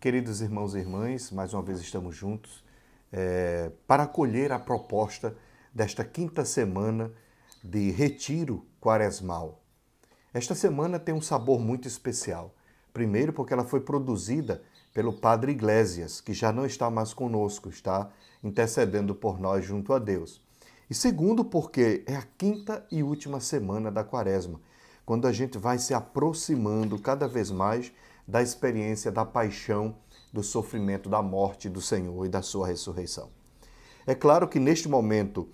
Queridos irmãos e irmãs, mais uma vez estamos juntos para acolher a proposta desta quinta semana de retiro quaresmal. Esta semana tem um sabor muito especial. Primeiro, porque ela foi produzida pelo Padre Iglesias, que já não está mais conosco, está intercedendo por nós junto a Deus. E segundo, porque é a quinta e última semana da Quaresma, quando a gente vai se aproximando cada vez mais da experiência da paixão, do sofrimento, da morte do Senhor e da sua ressurreição. É claro que neste momento,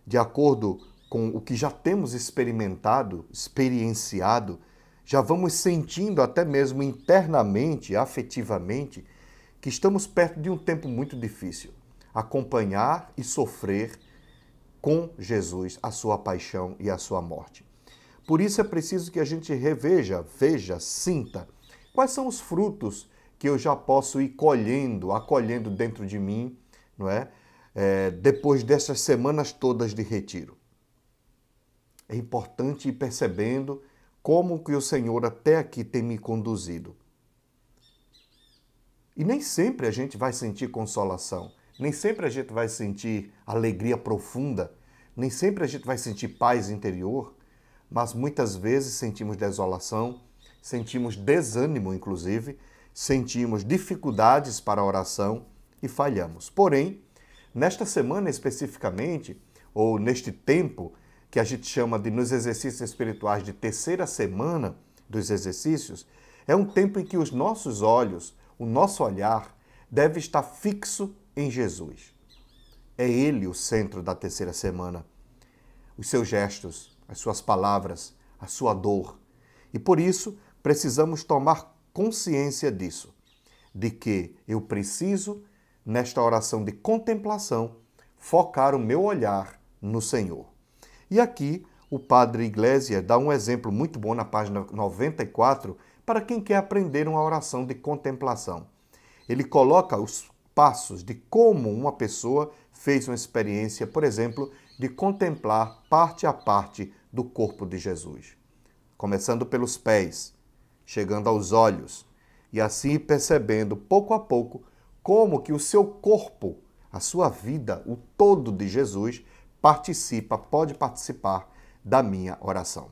de acordo com o que já temos experimentado, experienciado, já vamos sentindo até mesmo internamente, afetivamente, que estamos perto de um tempo muito difícil. Acompanhar e sofrer com Jesus a sua paixão e a sua morte. Por isso é preciso que a gente reveja, veja, sinta quais são os frutos que eu já posso ir colhendo, acolhendo dentro de mim, não é? Depois dessas semanas todas de retiro. É importante ir percebendo como que o Senhor até aqui tem me conduzido. E nem sempre a gente vai sentir consolação, nem sempre a gente vai sentir alegria profunda, nem sempre a gente vai sentir paz interior, mas muitas vezes sentimos desolação, sentimos desânimo, inclusive, sentimos dificuldades para a oração e falhamos. Porém, nesta semana especificamente, ou neste tempo que a gente chama de nos exercícios espirituais de terceira semana dos exercícios, é um tempo em que os nossos olhos, o nosso olhar, deve estar fixo em Jesus. É Ele o centro da terceira semana. Os seus gestos, as suas palavras, a sua dor. E por isso, precisamos tomar consciência disso, de que eu preciso, nesta oração de contemplação, focar o meu olhar no Senhor. E aqui, o Padre Iglesias dá um exemplo muito bom na página 94 para quem quer aprender uma oração de contemplação. Ele coloca os passos de como uma pessoa fez uma experiência, por exemplo, de contemplar parte a parte do corpo de Jesus. Começando pelos pés, chegando aos olhos, e assim percebendo pouco a pouco como que o seu corpo, a sua vida, o todo de Jesus, pode participar da minha oração.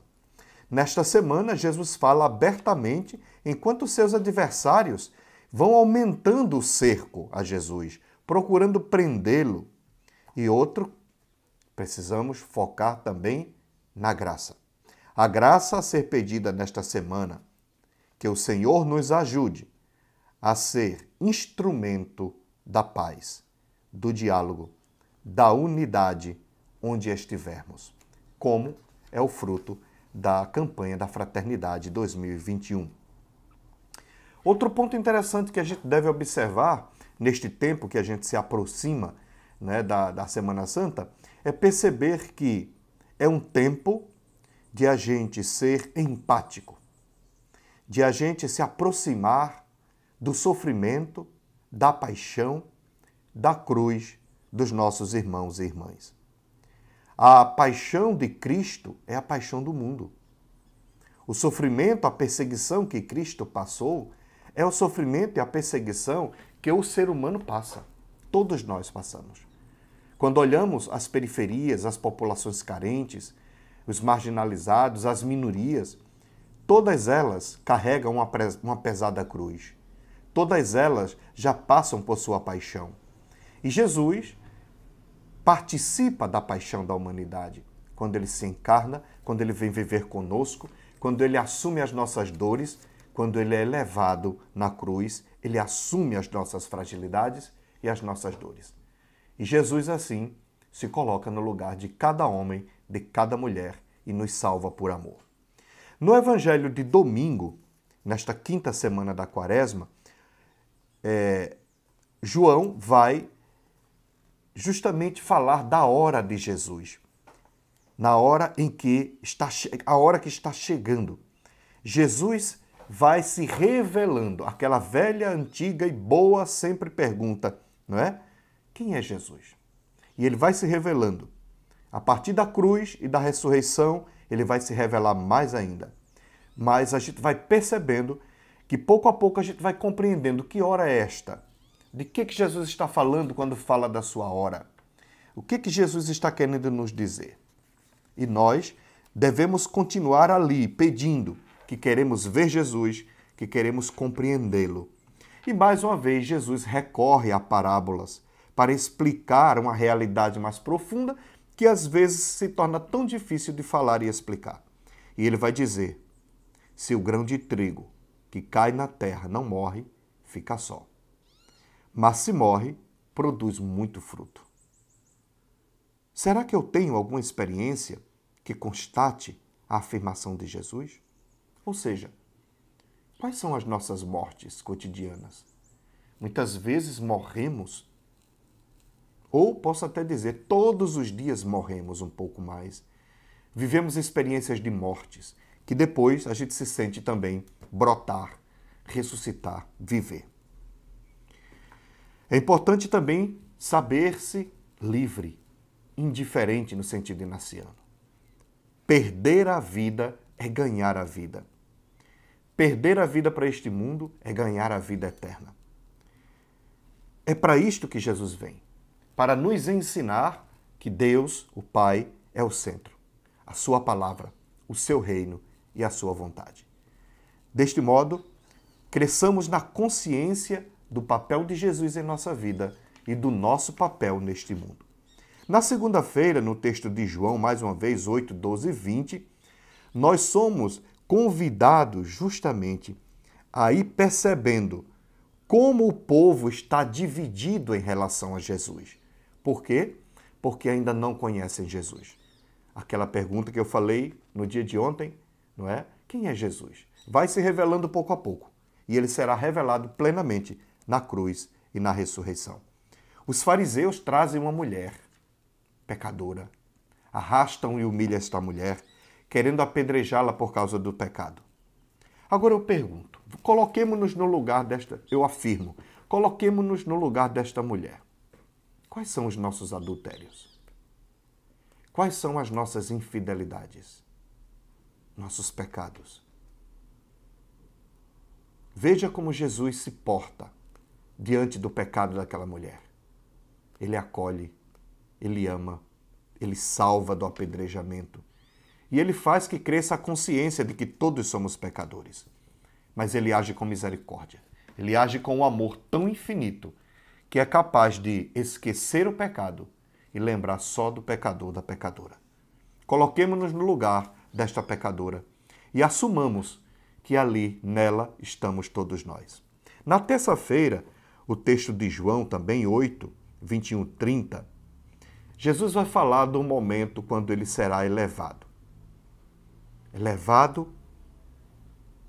Nesta semana, Jesus fala abertamente, enquanto seus adversários vão aumentando o cerco a Jesus, procurando prendê-lo. E outro, precisamos focar também na graça. A graça a ser pedida nesta semana, que o Senhor nos ajude a ser instrumento da paz, do diálogo, da unidade onde estivermos, como é o fruto da campanha da Fraternidade 2021. Outro ponto interessante que a gente deve observar neste tempo que a gente se aproxima, né, da Semana Santa é perceber que é um tempo de a gente ser empático, de a gente se aproximar do sofrimento, da paixão, da cruz dos nossos irmãos e irmãs. A paixão de Cristo é a paixão do mundo. O sofrimento, a perseguição que Cristo passou é o sofrimento e a perseguição que o ser humano passa. Todos nós passamos. Quando olhamos as periferias, as populações carentes, os marginalizados, as minorias, todas elas carregam uma pesada cruz. Todas elas já passam por sua paixão. E Jesus participa da paixão da humanidade, quando ele se encarna, quando ele vem viver conosco, quando ele assume as nossas dores, quando ele é levado na cruz, ele assume as nossas fragilidades e as nossas dores. E Jesus, assim, se coloca no lugar de cada homem, de cada mulher e nos salva por amor. No Evangelho de domingo, nesta quinta semana da Quaresma, João vai justamente falar da hora de Jesus, na hora em que a hora que está chegando. Jesus vai se revelando, aquela velha, antiga e boa sempre pergunta, não é? Quem é Jesus? E ele vai se revelando. A partir da cruz e da ressurreição, ele vai se revelar mais ainda. Mas a gente vai percebendo que pouco a pouco a gente vai compreendendo que hora é esta. De que Jesus está falando quando fala da sua hora? O que Jesus está querendo nos dizer? E nós devemos continuar ali pedindo que queremos ver Jesus, que queremos compreendê-lo. E mais uma vez Jesus recorre a parábolas para explicar uma realidade mais profunda que às vezes se torna tão difícil de falar e explicar. E ele vai dizer: se o grão de trigo que cai na terra não morre, fica só. Mas se morre, produz muito fruto. Será que eu tenho alguma experiência que constate a afirmação de Jesus? Ou seja, quais são as nossas mortes cotidianas? Muitas vezes morremos, ou posso até dizer, todos os dias morremos um pouco mais. Vivemos experiências de mortes, que depois a gente se sente também brotar, ressuscitar, viver. É importante também saber-se livre, indiferente no sentido inaciano. Perder a vida é ganhar a vida. Perder a vida para este mundo é ganhar a vida eterna. É para isto que Jesus vem, para nos ensinar que Deus, o Pai, é o centro, a sua palavra, o seu reino e a sua vontade. Deste modo, cresçamos na consciência do papel de Jesus em nossa vida e do nosso papel neste mundo. Na segunda-feira, no texto de João, mais uma vez, 8, 12 e 20, nós somos convidados justamente a ir percebendo como o povo está dividido em relação a Jesus. Por quê? Porque ainda não conhecem Jesus. Aquela pergunta que eu falei no dia de ontem, não é? Quem é Jesus? Vai se revelando pouco a pouco e ele será revelado plenamente na cruz e na ressurreição. Os fariseus trazem uma mulher pecadora, arrastam e humilham esta mulher, querendo apedrejá-la por causa do pecado. Agora eu pergunto, coloquemo-nos no lugar desta, eu afirmo, coloquemo-nos no lugar desta mulher. Quais são os nossos adultérios? Quais são as nossas infidelidades? Nossos pecados? Veja como Jesus se porta diante do pecado daquela mulher. Ele acolhe, ele ama, ele salva do apedrejamento. E ele faz que cresça a consciência de que todos somos pecadores. Mas ele age com misericórdia. Ele age com um amor tão infinito que é capaz de esquecer o pecado e lembrar só do pecador, da pecadora. Coloquemo-nos no lugar desta pecadora e assumamos que ali, nela, estamos todos nós. Na terça-feira, o texto de João, também 8, 21, 30, Jesus vai falar do momento quando ele será elevado. Elevado,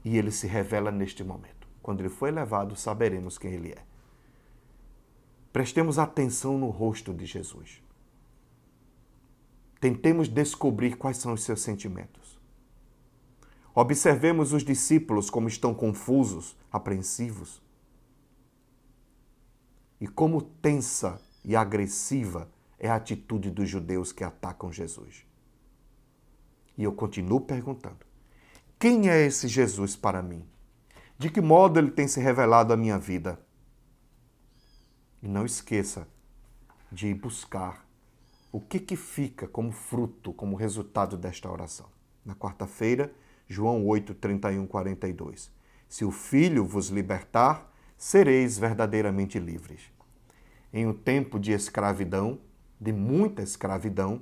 e ele se revela neste momento. Quando ele for elevado, saberemos quem ele é. Prestemos atenção no rosto de Jesus. Tentemos descobrir quais são os seus sentimentos. Observemos os discípulos como estão confusos, apreensivos. E como tensa e agressiva é a atitude dos judeus que atacam Jesus. E eu continuo perguntando, quem é esse Jesus para mim? De que modo ele tem se revelado à minha vida? E não esqueça de ir buscar o que fica como fruto, como resultado desta oração. Na quarta-feira, João 8, 31, 42. Se o Filho vos libertar, sereis verdadeiramente livres. Em um tempo de escravidão, de muita escravidão,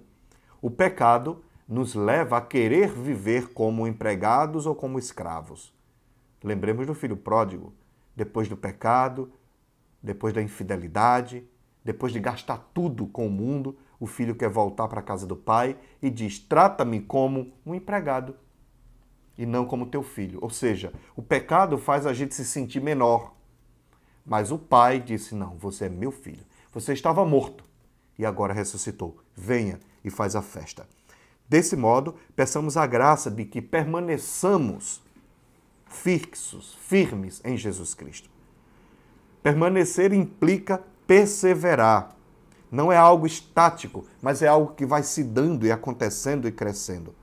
o pecado nos leva a querer viver como empregados ou como escravos. Lembremos do filho pródigo, depois do pecado, depois da infidelidade, depois de gastar tudo com o mundo, o filho quer voltar para a casa do pai e diz, trata-me como um empregado e não como teu filho. Ou seja, o pecado faz a gente se sentir menor. Mas o pai disse, não, você é meu filho. Você estava morto e agora ressuscitou. Venha e faz a festa. Desse modo, peçamos a graça de que permaneçamos fixos, firmes em Jesus Cristo. Permanecer implica perseverar. Não é algo estático, mas é algo que vai se dando e acontecendo e crescendo.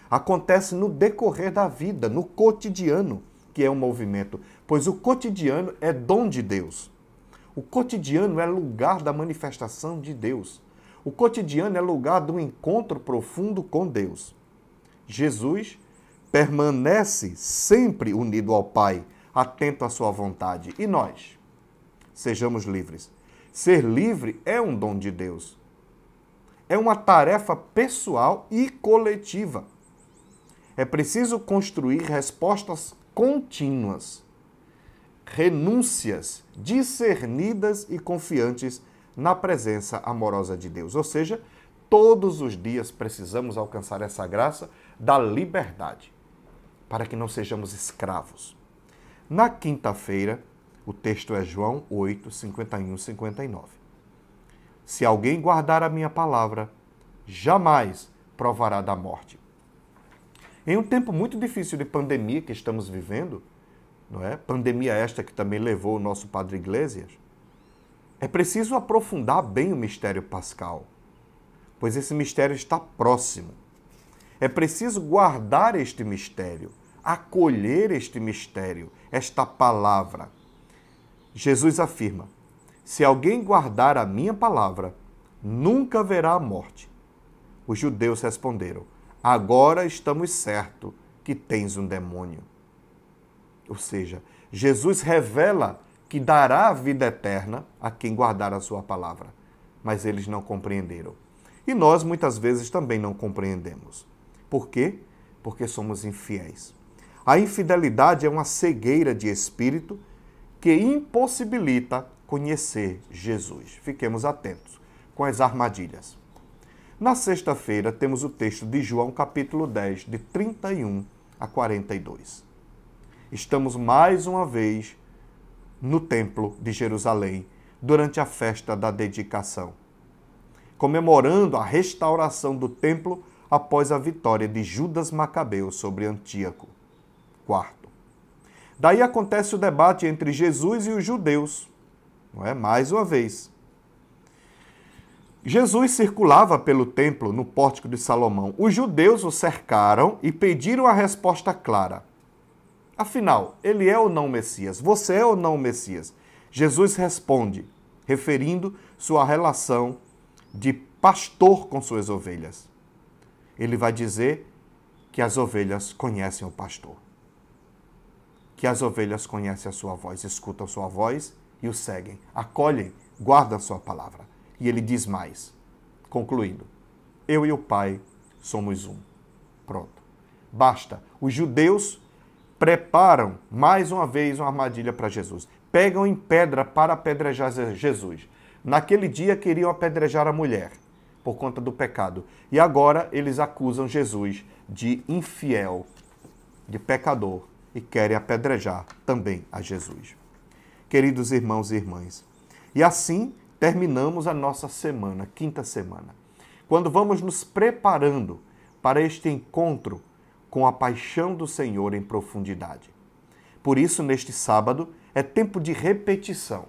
Acontece no decorrer da vida, no cotidiano, que é um movimento, pois o cotidiano é dom de Deus. O cotidiano é lugar da manifestação de Deus. O cotidiano é lugar do encontro profundo com Deus. Jesus permanece sempre unido ao Pai, atento à sua vontade. E nós? Sejamos livres. Ser livre é um dom de Deus. É uma tarefa pessoal e coletiva. É preciso construir respostas contínuas, renúncias discernidas e confiantes na presença amorosa de Deus. Ou seja, todos os dias precisamos alcançar essa graça da liberdade, para que não sejamos escravos. Na quinta-feira, o texto é João 8, 51 e 59. Se alguém guardar a minha palavra, jamais provará da morte. Em um tempo muito difícil de pandemia que estamos vivendo, não é? Pandemia esta que também levou o nosso Padre Iglesias, é preciso aprofundar bem o mistério pascal, pois esse mistério está próximo. É preciso guardar este mistério, acolher este mistério, esta palavra. Jesus afirma: se alguém guardar a minha palavra, nunca verá a morte. Os judeus responderam: agora estamos certos que tens um demônio. Ou seja, Jesus revela que dará a vida eterna a quem guardar a sua palavra. Mas eles não compreenderam. E nós, muitas vezes, também não compreendemos. Por quê? Porque somos infiéis. A infidelidade é uma cegueira de espírito que impossibilita conhecer Jesus. Fiquemos atentos com as armadilhas. Na sexta-feira, temos o texto de João, capítulo 10, de 31 a 42. Estamos mais uma vez no Templo de Jerusalém, durante a festa da dedicação, comemorando a restauração do templo após a vitória de Judas Macabeu sobre Antíoco IV. Daí acontece o debate entre Jesus e os judeus, não é? Mais uma vez. Jesus circulava pelo templo no pórtico de Salomão. Os judeus o cercaram e pediram a resposta clara. Afinal, ele é ou não o Messias? Você é ou não o Messias? Jesus responde, referindo sua relação de pastor com suas ovelhas. Ele vai dizer que as ovelhas conhecem o pastor. Que as ovelhas conhecem a sua voz, escutam sua voz e o seguem, acolhem, guardam sua palavra. E ele diz mais, concluindo: eu e o Pai somos um. Pronto. Basta. Os judeus preparam mais uma vez uma armadilha para Jesus. Pegam em pedra para apedrejar Jesus. Naquele dia queriam apedrejar a mulher por conta do pecado. E agora eles acusam Jesus de infiel, de pecador, e querem apedrejar também a Jesus. Queridos irmãos e irmãs, e assim terminamos a nossa semana, quinta semana, quando vamos nos preparando para este encontro com a paixão do Senhor em profundidade. Por isso, neste sábado, é tempo de repetição.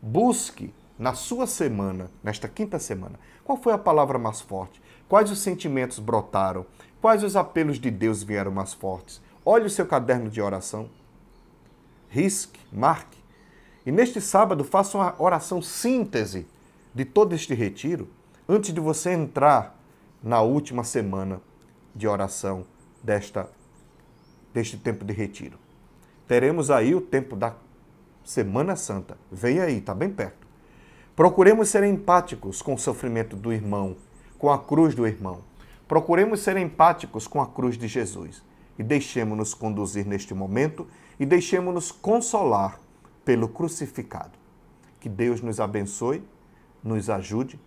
Busque na sua semana, nesta quinta semana, qual foi a palavra mais forte? Quais os sentimentos brotaram? Quais os apelos de Deus vieram mais fortes? Olhe o seu caderno de oração. Risque, marque. E neste sábado, faça uma oração síntese de todo este retiro, antes de você entrar na última semana de oração deste tempo de retiro. Teremos aí o tempo da Semana Santa. Vem aí, está bem perto. Procuremos ser empáticos com o sofrimento do irmão, com a cruz do irmão. Procuremos ser empáticos com a cruz de Jesus. E deixemos-nos conduzir neste momento e deixemos-nos consolar pelo crucificado. Que Deus nos abençoe, nos ajude,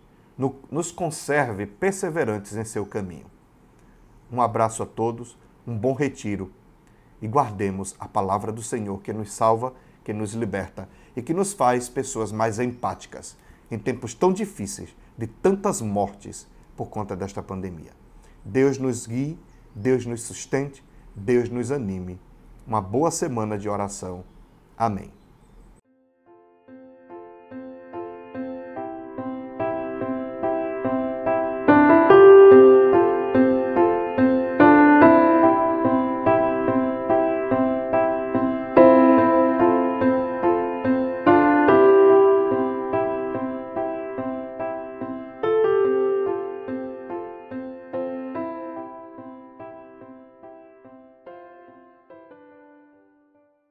nos conserve perseverantes em seu caminho. Um abraço a todos, um bom retiro e guardemos a palavra do Senhor que nos salva, que nos liberta e que nos faz pessoas mais empáticas em tempos tão difíceis, de tantas mortes por conta desta pandemia. Deus nos guie, Deus nos sustente, Deus nos anime. Uma boa semana de oração. Amém.